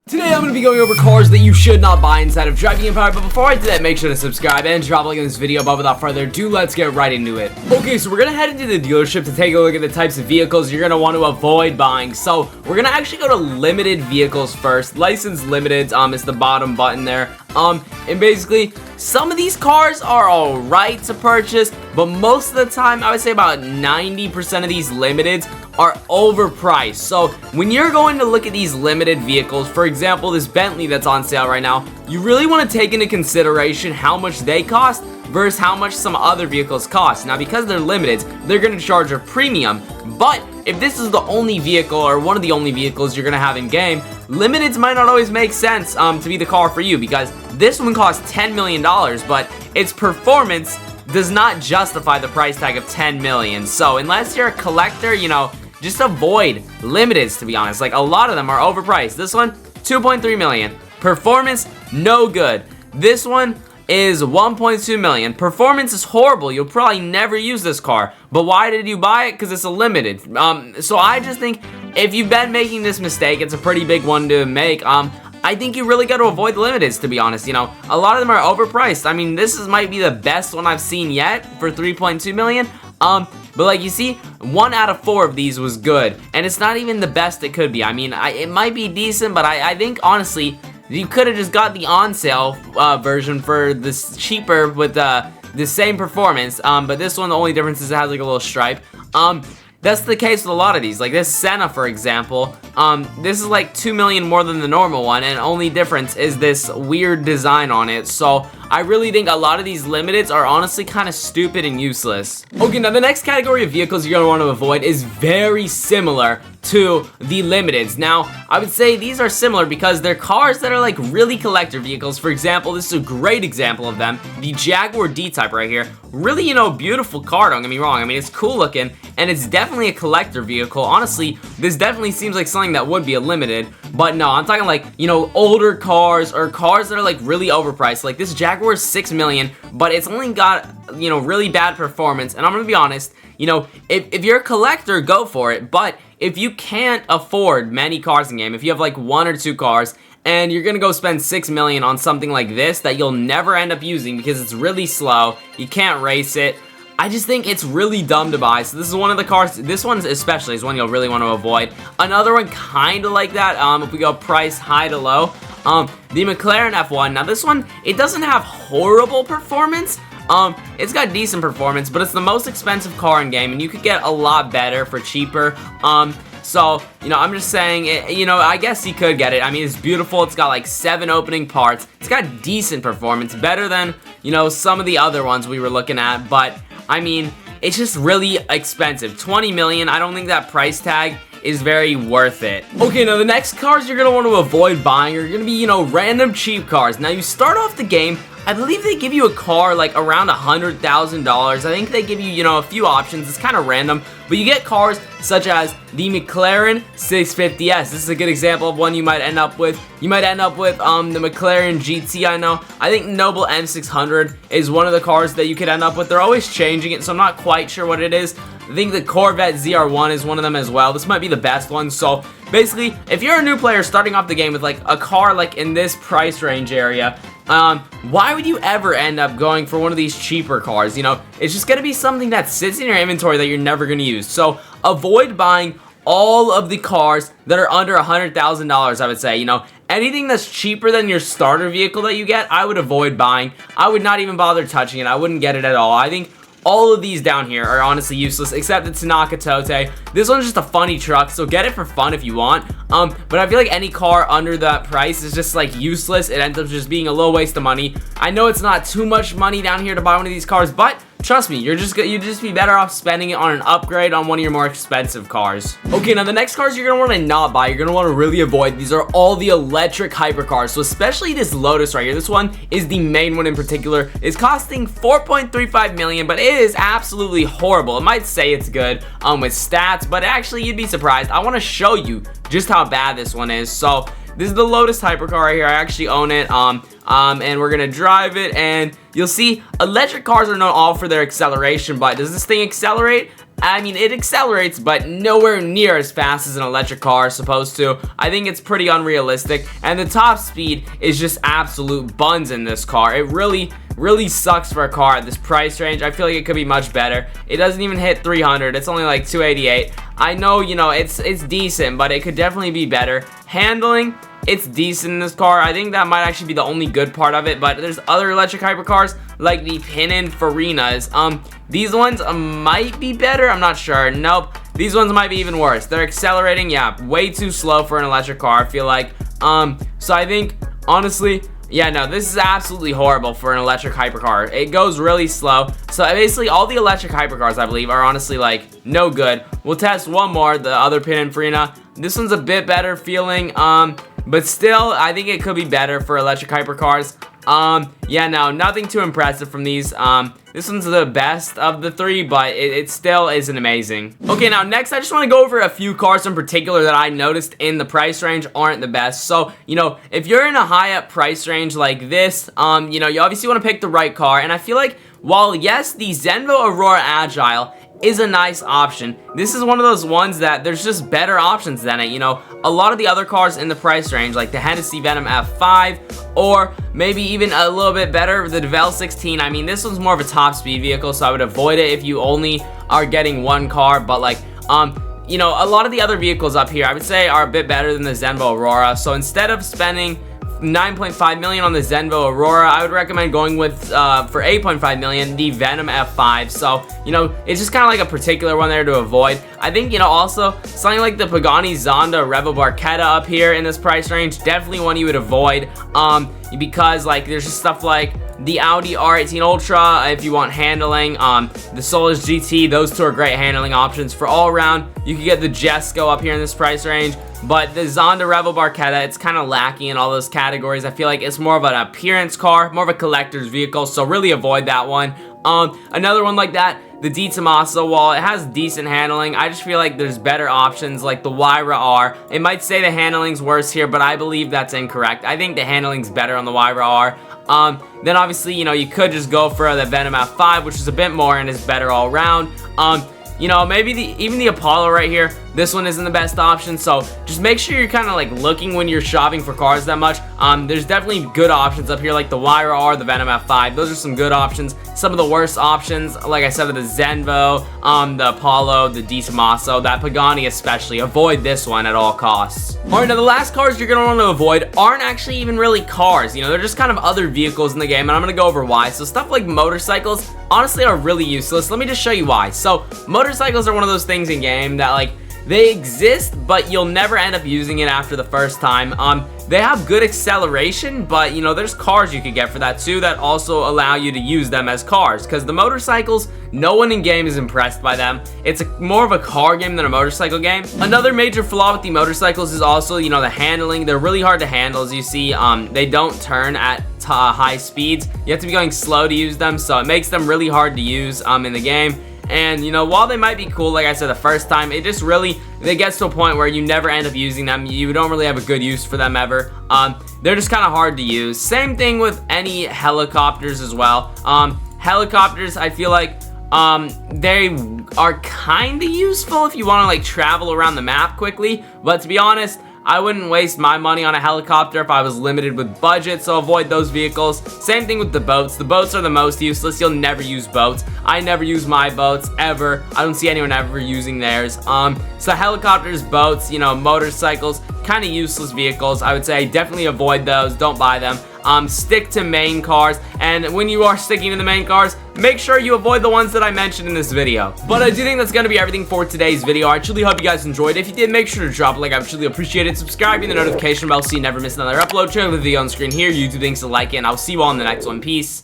Today I'm going to be going over cars that you should not buy inside of Driving Empire, but before I do that, make sure to subscribe and drop a like on this video. But without further ado, let's get right into it. Okay, so we're going to head into the dealership to take a look at the types of vehicles you're going to want to avoid buying. So we're going to actually go to limited vehicles first. License limiteds is the bottom button there. And basically, some of these cars are alright to purchase, but most of the time, I would say about 90% of these limiteds are overpriced. So when you're going to look at these limited vehicles, for example, this Bentley that's on sale right now, you really want to take into consideration how much they cost versus how much some other vehicles cost. Now, because they're limited, they're going to charge a premium, but if this is the only vehicle or one of the only vehicles you're going to have in game, limiteds might not always make sense to be the car for you, because this one costs $10 million, but its performance does not justify the price tag of $10 million. So unless you're a collector, just avoid limiteds, to be honest. Like, a lot of them are overpriced. This one, $2.3 million. Performance, no good. This one is $1.2 million. Performance is horrible. You'll probably never use this car. But why did you buy it? Because it's a limited. So I just think if you've been making this mistake, it's a pretty big one to make. I think you really got to avoid the limiteds, to be honest. A lot of them are overpriced. I mean, might be the best one I've seen yet for $3.2 million. But like you see, 1 out of 4 of these was good, and it's not even the best it could be. I mean, it might be decent, but I think honestly, you could have just got the on sale version for this cheaper with the same performance. But this one, the only difference is it has like a little stripe. That's the case with a lot of these. Like this Senna, for example, this is like $2 million more than the normal one, and only difference is this weird design on it. So I really think a lot of these limiteds are honestly kind of stupid and useless. Okay, now the next category of vehicles you're going to want to avoid is very similar to the limiteds. Now, I would say these are similar because they're cars that are like really collector vehicles. For example, this is a great example of them. The Jaguar D-Type right here. Really, beautiful car, don't get me wrong. I mean, it's cool looking, and it's definitely a collector vehicle. Honestly, this definitely seems like something that would be a limited, but no, I'm talking like, older cars or cars that are like really overpriced. Like this Jaguar is $6 million, but it's only got, really bad performance. And I'm gonna be honest, if you're a collector, go for it. But if you can't afford many cars in game, if you have like 1 or 2 cars, and you're gonna go spend $6 million on something like this that you'll never end up using because it's really slow, you can't race it, I just think it's really dumb to buy. So this is one of the cars, this one especially is one you'll really want to avoid. Another one kind of like that, if we go price high to low, the McLaren F1. Now this one, it doesn't have horrible performance. It's got decent performance, but it's the most expensive car in game, and you could get a lot better for cheaper. So, I'm just saying, I guess you could get it. I mean, it's beautiful. It's got like 7 opening parts. It's got decent performance, better than, some of the other ones we were looking at, but I mean, it's just really expensive. $20 million, I don't think that price tag is very worth it. Okay, now the next cars you're gonna want to avoid buying are gonna be, random cheap cars. Now you start off the game, I believe they give you a car like around $100,000. I think they give you, a few options. It's kind of random, but you get cars such as the McLaren 650S. This is a good example of one you might end up with. You might end up with the McLaren GT, I know. I think Noble M600 is one of the cars that you could end up with. They're always changing it, so I'm not quite sure what it is. I think the Corvette ZR1 is one of them as well. This might be the best one. So basically, if you're a new player starting off the game with like a car like in this price range area, why would you ever end up going for one of these cheaper cars? It's just gonna be something that sits in your inventory that you're never gonna use. So avoid buying all of the cars that are under $100,000, I would say. Anything that's cheaper than your starter vehicle that you get, I would avoid buying. I would not even bother touching it. I wouldn't get it at all. I think all of these down here are honestly useless, except the Tanaka Tote. This one's just a funny truck, so get it for fun if you want. But I feel like any car under that price is just like useless. It ends up just being a low waste of money. I know it's not too much money down here to buy one of these cars, but trust me, you'd just be better off spending it on an upgrade on one of your more expensive cars. Okay, now the next cars you're gonna want to not buy, you're gonna want to really avoid. These are all the electric hypercars. So especially this Lotus right here. This one is the main one in particular. It's costing $4.35 million, but it is absolutely horrible. It might say it's good with stats, but actually you'd be surprised. I want to show you just how bad this one is. So this is the Lotus hypercar right here. I actually own it. And we're gonna drive it, and you'll see electric cars are not all for their acceleration, but does this thing accelerate? I mean, it accelerates, but nowhere near as fast as an electric car is supposed to. I think it's pretty unrealistic, and the top speed is just absolute buns in this car. It really sucks for a car at this price range. I feel like it could be much better. It doesn't even hit 300. It's only like 288. I know, you know, it's decent, but it could definitely be better. Handling, it's decent in this car. I think that might actually be the only good part of it, but there's other electric hypercars like the Pininfarinas. These ones might be better. I'm not sure. Nope. These ones might be even worse. They're accelerating, yeah, way too slow for an electric car, I feel like. So I think, honestly, yeah, no, this is absolutely horrible for an electric hypercar. It goes really slow. So basically, all the electric hypercars, I believe, are honestly, like, no good. We'll test one more, the other Pininfarina. This one's a bit better feeling, but still, I think it could be better for electric hypercars. Yeah, no, nothing too impressive from these. This one's the best of the three, but it still isn't amazing. Okay, now next, I just want to go over a few cars in particular that I noticed in the price range aren't the best. So, you know, if you're in a high up price range like this, you know, you obviously want to pick the right car. And I feel like, while yes, the Zenvo Aurora Agile is a nice option, this is one of those ones that there's just better options than it. You know, a lot of the other cars in the price range, like the Hennessy Venom F5, or maybe even a little bit better, the Devel 16. I mean, this one's more of a top speed vehicle, so I would avoid it if you only are getting one car. But like, you know, a lot of the other vehicles up here, I would say, are a bit better than the Zenvo Aurora. So instead of spending 9.5 million on the Zenvo Aurora, I would recommend going with, for 8.5 million, the Venom F5. So, you know, it's just kind of like a particular one there to avoid. I think, you know, also, something like the Pagani Zonda Revo Barchetta up here in this price range, definitely one you would avoid, because, like, there's just stuff like the Audi R18 Ultra if you want handling, the Solus GT, those two are great handling options for all around. You could get the Jesco up here in this price range, but the Zonda Revo Barchetta, it's kind of lacking in all those categories. I feel like it's more of an appearance car, more of a collector's vehicle, so really avoid that one. Another one like that, the Di Tommaso, while it has decent handling, I just feel like there's better options like the Wyra R. It might say the handling's worse here, but I believe that's incorrect. I think the handling's better on the Wyra R. Then obviously, you know, you could just go for the Venom F5, which is a bit more and is better all around. You know, maybe even the Apollo right here, this one isn't the best option, so just make sure you're kind of like looking when you're shopping for cars that much. There's definitely good options up here like the Wyra R, the Venom F5. Those are some good options. Some of the worst options, like I said, the Zenvo, the Apollo, the Di Tommaso, that Pagani especially. Avoid this one at all costs. Alright, now the last cars you're going to want to avoid aren't actually even really cars. You know, they're just kind of other vehicles in the game, and I'm going to go over why. So stuff like motorcycles, honestly, are really useless. Let me just show you why. So motorcycles are one of those things in game that, like, they exist, but you'll never end up using it after the first time. They have good acceleration, but, you know, there's cars you could get for that too that also allow you to use them as cars, because the motorcycles, no one in game is impressed by them. It's more of a car game than a motorcycle game. Another major flaw with the motorcycles is also, you know, the handling. They're really hard to handle, as you see. They don't turn at high speeds. You have to be going slow to use them, so it makes them really hard to use in the game. And, you know, while they might be cool, like I said, the first time, it just really, it gets to a point where you never end up using them. You don't really have a good use for them ever. They're just kind of hard to use. Same thing with any helicopters as well. Helicopters, I feel like, they are kind of useful if you want to, like, travel around the map quickly. But to be honest, I wouldn't waste my money on a helicopter if I was limited with budget, so avoid those vehicles. Same thing with the boats. The boats are the most useless. You'll never use boats. I never use my boats, ever. I don't see anyone ever using theirs. So helicopters, boats, you know, motorcycles, kind of useless vehicles. I would say definitely avoid those. Don't buy them. Stick to main cars, and when you are sticking to the main cars, make sure you avoid the ones that I mentioned in this video. But I do think that's going to be everything for today's video. I truly hope you guys enjoyed. If you did, make sure to drop a like. I would truly appreciate it. Subscribe, and the notification bell so you never miss another upload. Check the video on screen here. YouTube thinks to like it, and I'll see you all in the next one. Peace.